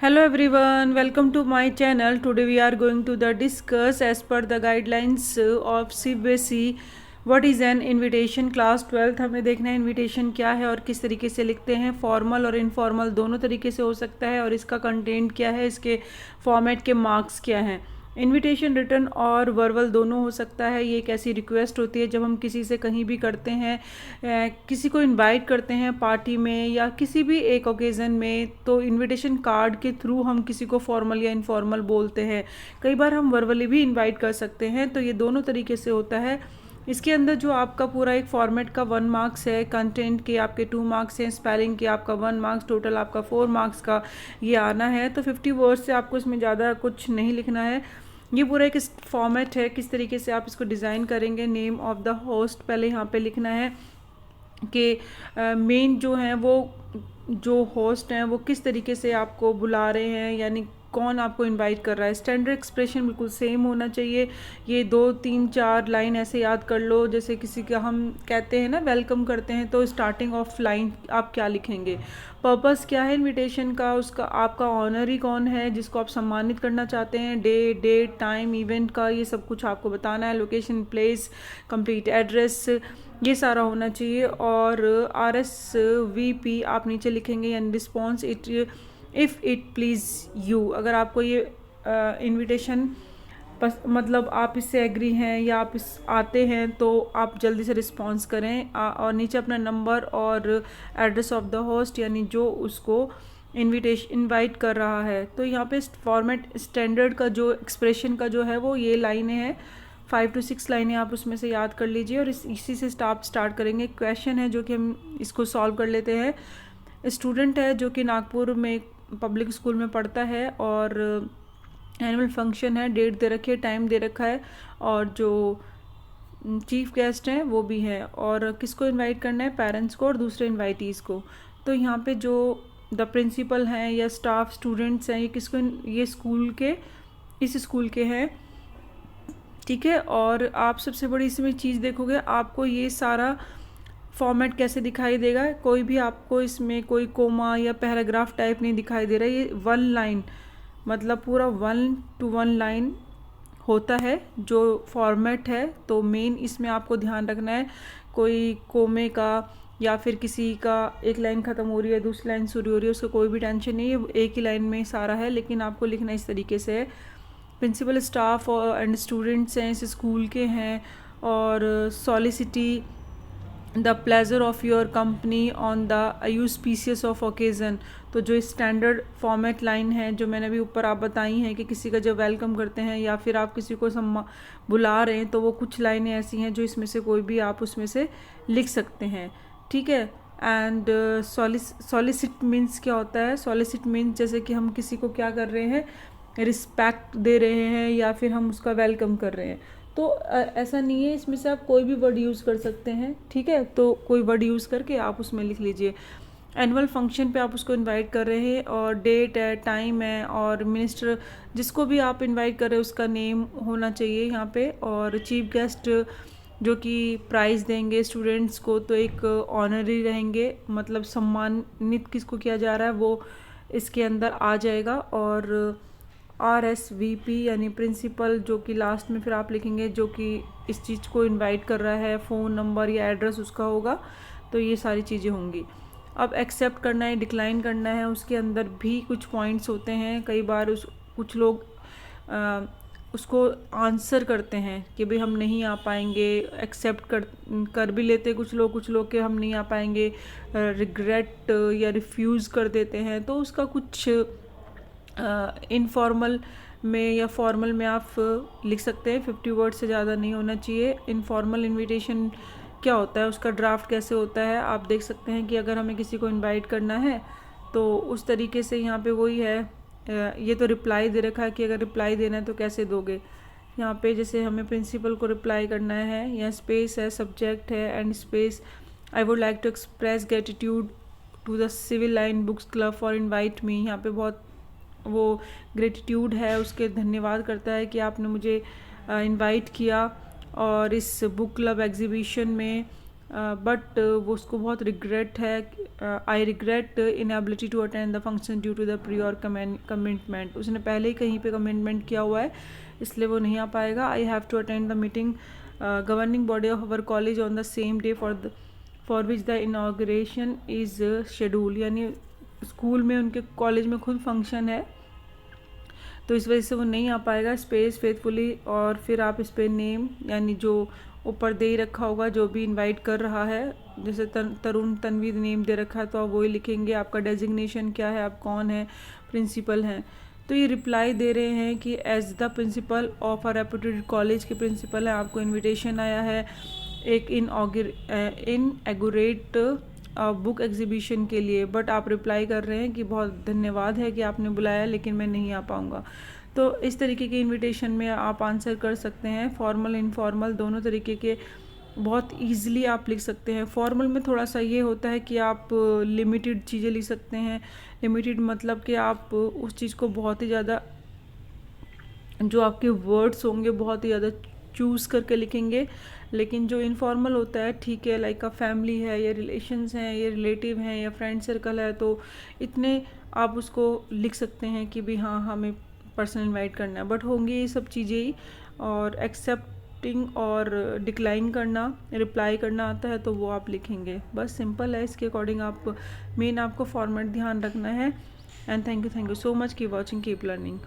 Hello everyone, welcome to my channel. Today we are going to discuss as per the guidelines of CBSE what is an invitation. Class 12 हमें देखना है invitation क्या है और किस तरीके से लिखते हैं. फॉर्मल और इनफॉर्मल दोनों तरीके से हो सकता है और इसका कंटेंट क्या है, इसके फॉर्मेट के मार्क्स क्या हैं. इनविटेशन रिटर्न और वर्बल दोनों हो सकता है. ये एक ऐसी रिक्वेस्ट होती है जब हम किसी से कहीं भी करते हैं, किसी को इनवाइट करते हैं पार्टी में या किसी भी एक ओकेज़न में, तो इनविटेशन कार्ड के थ्रू हम किसी को फॉर्मल या इनफॉर्मल बोलते हैं. कई बार हम वर्बली भी इनवाइट कर सकते हैं. तो ये दोनों तरीके से होता है. इसके अंदर जो आपका पूरा एक फॉर्मेट का 1 मार्क्स है, कंटेंट के आपके 2 मार्क्स हैं, स्पेलिंग के आपका 1 मार्क्स, टोटल आपका 4 मार्क्स का ये आना है. तो 50 वर्ड से आपको इसमें ज़्यादा कुछ नहीं लिखना है. ये पूरा एक फॉर्मेट है, किस तरीके से आप इसको डिज़ाइन करेंगे. नेम ऑफ द होस्ट पहले यहाँ पे लिखना है कि मेन जो हैं वो जो होस्ट हैं वो किस तरीके से आपको बुला रहे हैं, यानी कौन आपको इनवाइट कर रहा है. स्टैंडर्ड एक्सप्रेशन बिल्कुल सेम होना चाहिए. ये 2 3 4 लाइन ऐसे याद कर लो. जैसे किसी का हम कहते हैं ना वेलकम करते हैं, तो स्टार्टिंग ऑफ लाइन आप क्या लिखेंगे, पर्पस क्या है इनविटेशन का, उसका आपका ऑनरी कौन है जिसको आप सम्मानित करना चाहते हैं, डेट टाइम इवेंट का ये सब कुछ आपको बताना है. लोकेशन, प्लेस, कंप्लीट एड्रेस, ये सारा होना चाहिए. और RSVP आप नीचे लिखेंगे, यानी response if it please you. अगर आपको ये इनविटेशन मतलब आप इससे एग्री हैं या आप इस आते हैं तो आप जल्दी से रिस्पॉन्स करें. और नीचे अपना नंबर और एड्रेस ऑफ द होस्ट, यानी जो उसको इनवाइट कर रहा है. तो यहाँ पे फॉर्मेट स्टैंडर्ड का जो एक्सप्रेशन का जो है वो ये लाइनें हैं, 5 to 6 लाइनें आप उसमें से याद कर लीजिए. और इसी से स्टार्ट करेंगे. क्वेश्चन है जो कि हम इसको सॉल्व कर लेते हैं. स्टूडेंट है जो कि नागपुर में पब्लिक स्कूल में पढ़ता है और एनुअल फंक्शन है, डेट दे रखी है, टाइम दे रखा है, और जो चीफ गेस्ट हैं वो भी हैं. और किसको इनवाइट करना है, पेरेंट्स को और दूसरे इनवाइटीज़ को. तो यहाँ पे जो द प्रिंसिपल हैं या स्टाफ स्टूडेंट्स हैं, ये किसको, ये स्कूल के, इस स्कूल के हैं, ठीक है. और आप सबसे बड़ी इसमें चीज़ देखोगे, आपको ये सारा फॉर्मेट कैसे दिखाई देगा. कोई भी आपको इसमें कोई कोमा या पैराग्राफ टाइप नहीं दिखाई दे रहा है. ये 1 लाइन मतलब पूरा 1 to 1 लाइन होता है जो फॉर्मेट है. तो मेन इसमें आपको ध्यान रखना है, कोई कोमे का या फिर किसी का एक लाइन ख़त्म हो रही है दूसरी लाइन शुरू हो रही है, उसका कोई भी टेंशन नहीं है. एक ही लाइन में सारा है, लेकिन आपको लिखना इस तरीके से है. प्रिंसिपल, स्टाफ एंड स्टूडेंट्स हैं, इस स्कूल के हैं. और solicit the pleasure of your company on the auspicious of occasion. तो जो स्टैंडर्ड फॉर्मेट लाइन है जो मैंने अभी ऊपर आप बताई हैं कि किसी का जब वेलकम करते हैं या फिर आप किसी को बुला रहे हैं, तो वो कुछ लाइनें ऐसी हैं जो इसमें से कोई भी आप उसमें से लिख सकते हैं, ठीक है. एंड सॉलिसिट मीन्स क्या होता है. सॉलिसिट मीन्स जैसे कि हम किसी को क्या कर रहे हैं, रिस्पेक्ट दे रहे हैं या फिर हम उसका वेलकम कर रहे हैं. तो ऐसा नहीं है, इसमें से आप कोई भी वर्ड यूज़ कर सकते हैं, ठीक है. तो कोई वर्ड यूज़ करके आप उसमें लिख लीजिए. एनुअल फंक्शन पे आप उसको इनवाइट कर रहे हैं और डेट है, टाइम है, और मिनिस्टर जिसको भी आप इनवाइट कर रहे हैं उसका नेम होना चाहिए यहाँ पे. और चीफ गेस्ट जो कि प्राइज़ देंगे स्टूडेंट्स को, तो एक ऑनरी रहेंगे, मतलब सम्मानित किसको किया जा रहा है वो इसके अंदर आ जाएगा. और RSVP यानी प्रिंसिपल जो कि लास्ट में फिर आप लिखेंगे जो कि इस चीज़ को इनवाइट कर रहा है, फ़ोन नंबर या एड्रेस उसका होगा. तो ये सारी चीज़ें होंगी. अब एक्सेप्ट करना है, डिक्लाइन करना है, उसके अंदर भी कुछ पॉइंट्स होते हैं. कई बार कुछ लोग उसको आंसर करते हैं कि भाई हम नहीं आ पाएंगे, एक्सेप्ट कर भी लेते कुछ लोग कि हम नहीं आ पाएंगे, रिग्रेट या रिफ्यूज़ कर देते हैं. तो उसका कुछ इनफॉर्मल में या फॉर्मल में आप लिख सकते हैं. 50 वर्ड से ज़्यादा नहीं होना चाहिए. इनफॉर्मल इनविटेशन क्या होता है, उसका ड्राफ्ट कैसे होता है आप देख सकते हैं कि अगर हमें किसी को इनवाइट करना है तो उस तरीके से यहाँ पे वही है. ये तो रिप्लाई दे रखा है कि अगर रिप्लाई देना है तो कैसे दोगे. यहाँ पे जैसे हमें प्रिंसिपल को रिप्लाई करना है, यहाँ स्पेस है, सब्जेक्ट है and space. I would like to express gratitude to the civil line books club for invite me. यहाँ पे बहुत वो ग्रेटिट्यूड है, उसके धन्यवाद करता है कि आपने मुझे इनवाइट किया और इस बुक क्लब एग्जीबिशन में बट वो उसको बहुत रिग्रेट है, I regret inability to attend the function due to the prior commitment. उसने पहले ही कहीं पे कमिटमेंट किया हुआ है, इसलिए वो नहीं आ पाएगा। I have to attend the meeting governing body of our college on the same day for which the inauguration is schedule. यानी स्कूल में, उनके कॉलेज में खुद फंक्शन है, तो इस वजह से वो नहीं आ पाएगा। स्पेस फेथफुली, और फिर आप इस पर नेम, यानी जो ऊपर दे ही रखा होगा जो भी इनवाइट कर रहा है, जैसे तरुण तनवीर नेम दे रखा है तो आप वही लिखेंगे। आपका डेजिग्नेशन क्या है, आप कौन है, प्रिंसिपल हैं। तो ये रिप्लाई दे रहे हैं कि as the principal of a reputed college के प्रिंसिपल हैं, आपको इनविटेशन आया है एक इनएगोरेट बुक एग्जीबिशन के लिए, बट आप रिप्लाई कर रहे हैं कि बहुत धन्यवाद है कि आपने बुलाया, लेकिन मैं नहीं आ पाऊँगा। तो इस तरीके के इनविटेशन में आप आंसर कर सकते हैं, फॉर्मल इनफॉर्मल दोनों तरीके के बहुत ईजिली आप लिख सकते हैं। फॉर्मल में थोड़ा सा ये होता है कि आप लिमिटेड चीज़ें लिख सकते हैं। लिमिटेड मतलब कि आप उस चीज़ को बहुत ही ज़्यादा, जो आपके वर्ड्स होंगे बहुत ही ज़्यादा चूज़ करके लिखेंगे। लेकिन जो इनफॉर्मल होता है, ठीक है, लाइक अ फैमिली है या रिलेशंस हैं या रिलेटिव हैं या फ्रेंड सर्कल है, तो इतने आप उसको लिख सकते हैं कि भी हाँ हमें पर्सन इनवाइट करना है। बट होंगे ये सब चीज़ें ही, और एक्सेप्टिंग और डिक्लाइन करना, रिप्लाई करना आता है तो वो आप लिखेंगे। बस सिंपल है, इसके अकॉर्डिंग आप मेन आपको फॉर्मेट ध्यान रखना है। And thank you so much, keep watching, keep learning.